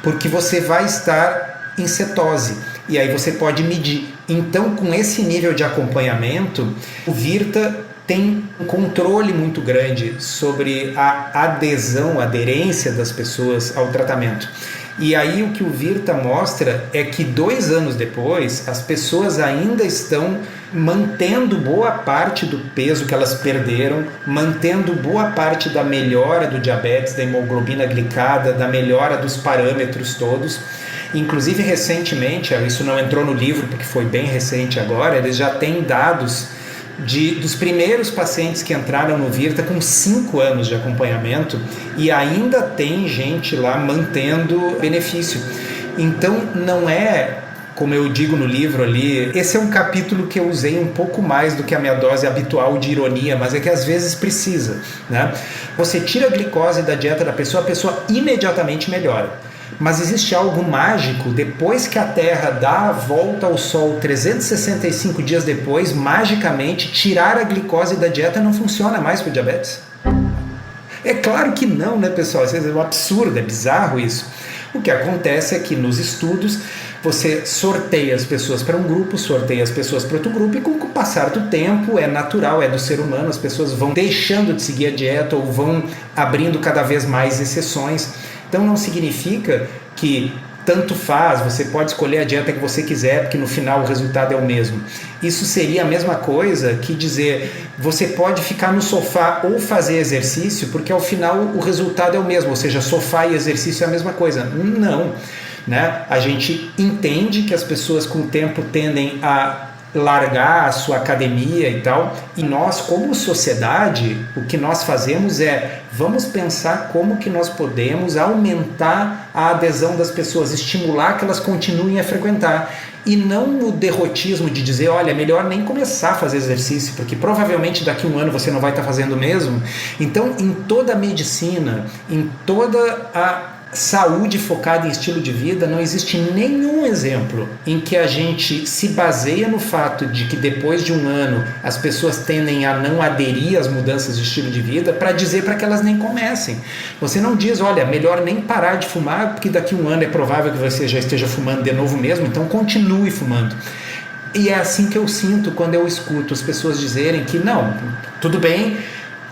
porque você vai estar em cetose e aí você pode medir. Então, com esse nível de acompanhamento, o Virta tem um controle muito grande sobre a adesão, a aderência das pessoas ao tratamento. E aí o que o Virta mostra é que 2 anos depois, as pessoas ainda estão mantendo boa parte do peso que elas perderam, mantendo boa parte da melhora do diabetes, da hemoglobina glicada, da melhora dos parâmetros todos. Inclusive recentemente, isso não entrou no livro porque foi bem recente agora, eles já têm dados dos primeiros pacientes que entraram no Virta com 5 anos de acompanhamento e ainda tem gente lá mantendo benefício. Então não é, como eu digo no livro ali, esse é um capítulo que eu usei um pouco mais do que a minha dose habitual de ironia, mas é que às vezes precisa, né? Você tira a glicose da dieta da pessoa, a pessoa imediatamente melhora. Mas existe algo mágico, depois que a Terra dá a volta ao Sol 365 dias depois, magicamente, tirar a glicose da dieta não funciona mais para o diabetes? É claro que não, né, pessoal? Isso é um absurdo, é bizarro isso. O que acontece é que nos estudos você sorteia as pessoas para um grupo, sorteia as pessoas para outro grupo, e com o passar do tempo, é natural, é do ser humano, as pessoas vão deixando de seguir a dieta ou vão abrindo cada vez mais exceções. Então não significa que tanto faz, você pode escolher a dieta que você quiser, porque no final o resultado é o mesmo. Isso seria a mesma coisa que dizer, você pode ficar no sofá ou fazer exercício, porque ao final o resultado é o mesmo, ou seja, sofá e exercício é a mesma coisa. Não, né? A gente entende que as pessoas com o tempo tendem a largar a sua academia e tal, e nós como sociedade, o que nós fazemos é, vamos pensar como que nós podemos aumentar a adesão das pessoas, estimular que elas continuem a frequentar, e não o derrotismo de dizer, olha, é melhor nem começar a fazer exercício, porque provavelmente daqui a um ano você não vai estar fazendo mesmo. Então, em toda a medicina, em toda a saúde focada em estilo de vida, não existe nenhum exemplo em que a gente se baseia no fato de que depois de um ano as pessoas tendem a não aderir às mudanças de estilo de vida para dizer para que elas nem comecem. Você não diz, olha, melhor nem parar de fumar porque daqui a um ano é provável que você já esteja fumando de novo mesmo, então continue fumando. E é assim que eu sinto quando eu escuto as pessoas dizerem que não, tudo bem,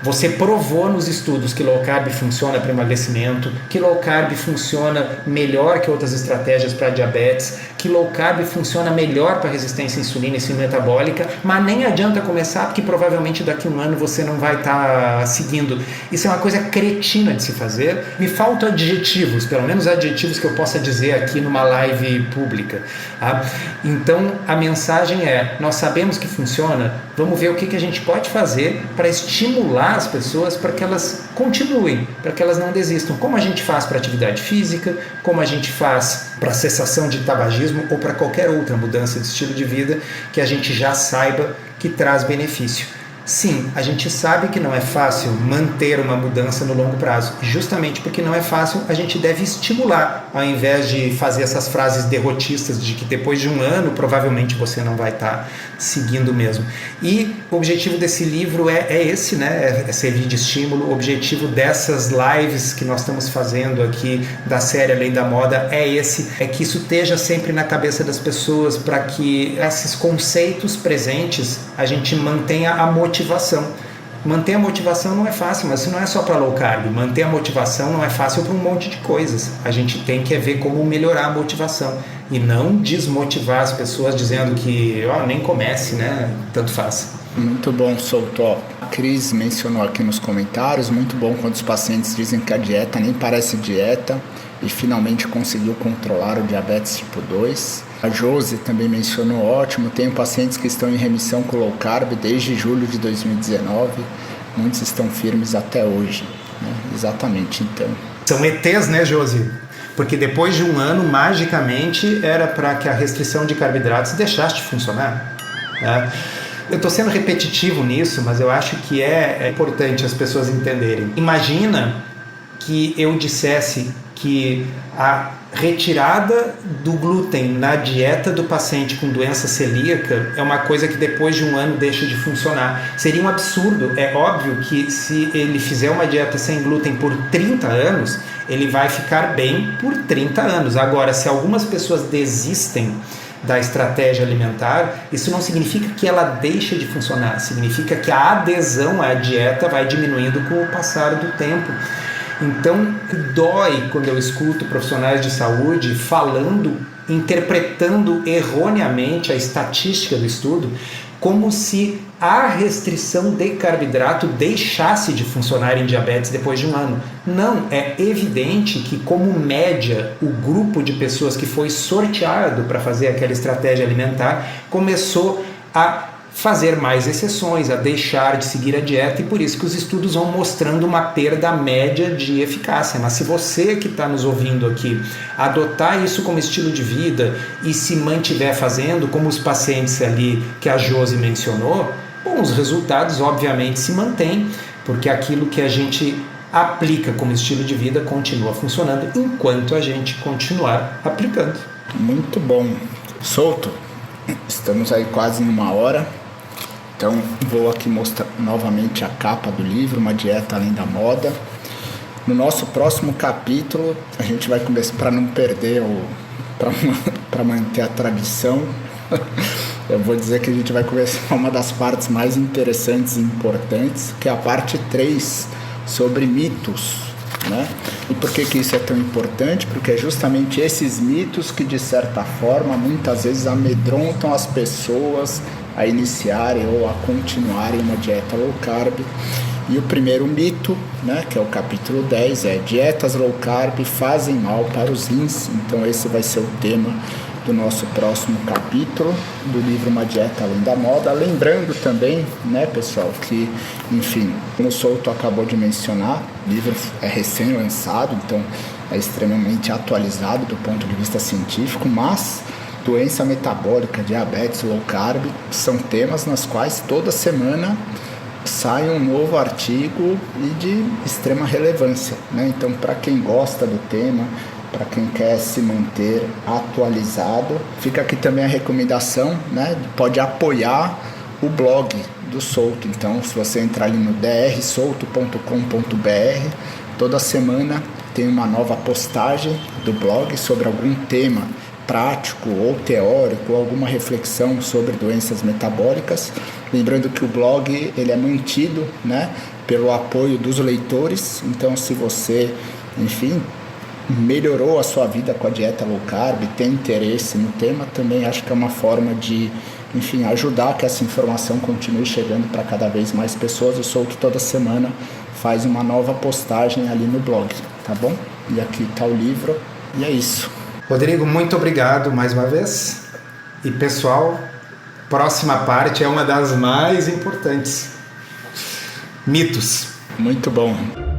Você provou nos estudos que low carb funciona para emagrecimento, que low carb funciona melhor que outras estratégias para diabetes, que low carb funciona melhor para resistência à insulina e síndrome metabólica, mas nem adianta começar porque provavelmente daqui a um ano você não vai estar seguindo. Isso é uma coisa cretina de se fazer. Me faltam adjetivos, pelo menos adjetivos que eu possa dizer aqui numa live pública. Tá? Então a mensagem é, nós sabemos que funciona, vamos ver o que a gente pode fazer para estimular as pessoas para que elas continuem, para que elas não desistam. Como a gente faz para atividade física, como a gente faz para cessação de tabagismo ou para qualquer outra mudança de estilo de vida que a gente já saiba que traz benefício. Sim, a gente sabe que não é fácil manter uma mudança no longo prazo. Justamente porque não é fácil, a gente deve estimular, ao invés de fazer essas frases derrotistas de que depois de um ano provavelmente você não vai estar seguindo mesmo. E o objetivo desse livro é esse, né? É servir de estímulo. O objetivo dessas lives que nós estamos fazendo aqui da série Além da Moda é esse, é que isso esteja sempre na cabeça das pessoas, para que esses conceitos presentes a gente mantenha a motivação. Manter a motivação não é fácil, mas isso não é só para low carb. Manter a motivação não é fácil para um monte de coisas. A gente tem que ver como melhorar a motivação e não desmotivar as pessoas dizendo que nem comece, né? Tanto faz. Muito bom, Souto. A Cris mencionou aqui nos comentários, muito bom quando os pacientes dizem que a dieta nem parece dieta e finalmente conseguiu controlar o diabetes tipo 2. A Josi também mencionou, ótimo, tenho pacientes que estão em remissão com low carb desde julho de 2019, muitos estão firmes até hoje, né? Exatamente, então. São ETs, né, Josi? Porque depois de um ano, magicamente, era para que a restrição de carboidratos deixasse de funcionar, né? Eu estou sendo repetitivo nisso, mas eu acho que é importante as pessoas entenderem. Imagina que eu dissesse que a retirada do glúten na dieta do paciente com doença celíaca é uma coisa que depois de um ano deixa de funcionar. Seria um absurdo. É óbvio que se ele fizer uma dieta sem glúten por 30 anos, ele vai ficar bem por 30 anos. Agora, se algumas pessoas desistem da estratégia alimentar, isso não significa que ela deixa de funcionar, significa que a adesão à dieta vai diminuindo com o passar do tempo. Então, dói quando eu escuto profissionais de saúde falando, interpretando erroneamente a estatística do estudo, como se a restrição de carboidrato deixasse de funcionar em diabetes depois de um ano. Não, é evidente que, como média, o grupo de pessoas que foi sorteado para fazer aquela estratégia alimentar começou a fazer mais exceções, a deixar de seguir a dieta, e por isso que os estudos vão mostrando uma perda média de eficácia. Mas se você que está nos ouvindo aqui adotar isso como estilo de vida e se mantiver fazendo, como os pacientes ali que a Josi mencionou, bom, os resultados obviamente se mantêm, porque aquilo que a gente aplica como estilo de vida continua funcionando enquanto a gente continuar aplicando. Muito bom. Souto, estamos aí quase em 1 hora. Então vou aqui mostrar novamente a capa do livro, Uma Dieta Além da Moda. No nosso próximo capítulo, a gente vai começar, para não perder, para manter a tradição, eu vou dizer que a gente vai começar uma das partes mais interessantes e importantes, que é a parte 3, sobre mitos, né? E por que isso é tão importante? Porque é justamente esses mitos que, de certa forma, muitas vezes amedrontam as pessoas a iniciarem ou a continuarem uma dieta low carb. E o primeiro mito, né, que é o capítulo 10, é: dietas low carb fazem mal para os rins. Então esse vai ser o tema do nosso próximo capítulo do livro Uma Dieta Além da Moda. Lembrando também, né, pessoal, que, enfim, como o Souto acabou de mencionar, o livro é recém-lançado, então é extremamente atualizado do ponto de vista científico, mas doença metabólica, diabetes, low carb são temas nas quais toda semana sai um novo artigo e de extrema relevância, né? Então, para quem gosta do tema, para quem quer se manter atualizado, fica aqui também a recomendação, né? Pode apoiar o blog do Souto. Então, se você entrar ali no drsouto.com.br, toda semana tem uma nova postagem do blog sobre algum tema prático ou teórico, ou alguma reflexão sobre doenças metabólicas. Lembrando que o blog ele é mantido, né, pelo apoio dos leitores. Então, se você, enfim, melhorou a sua vida com a dieta low carb, tem interesse no tema, também acho que é uma forma de, enfim, ajudar que essa informação continue chegando para cada vez mais pessoas. O Souto toda semana faz uma nova postagem ali no blog, tá bom? E aqui está o livro, e é isso. Rodrigo, muito obrigado mais uma vez. E pessoal, próxima parte é uma das mais importantes. Mitos. Muito bom.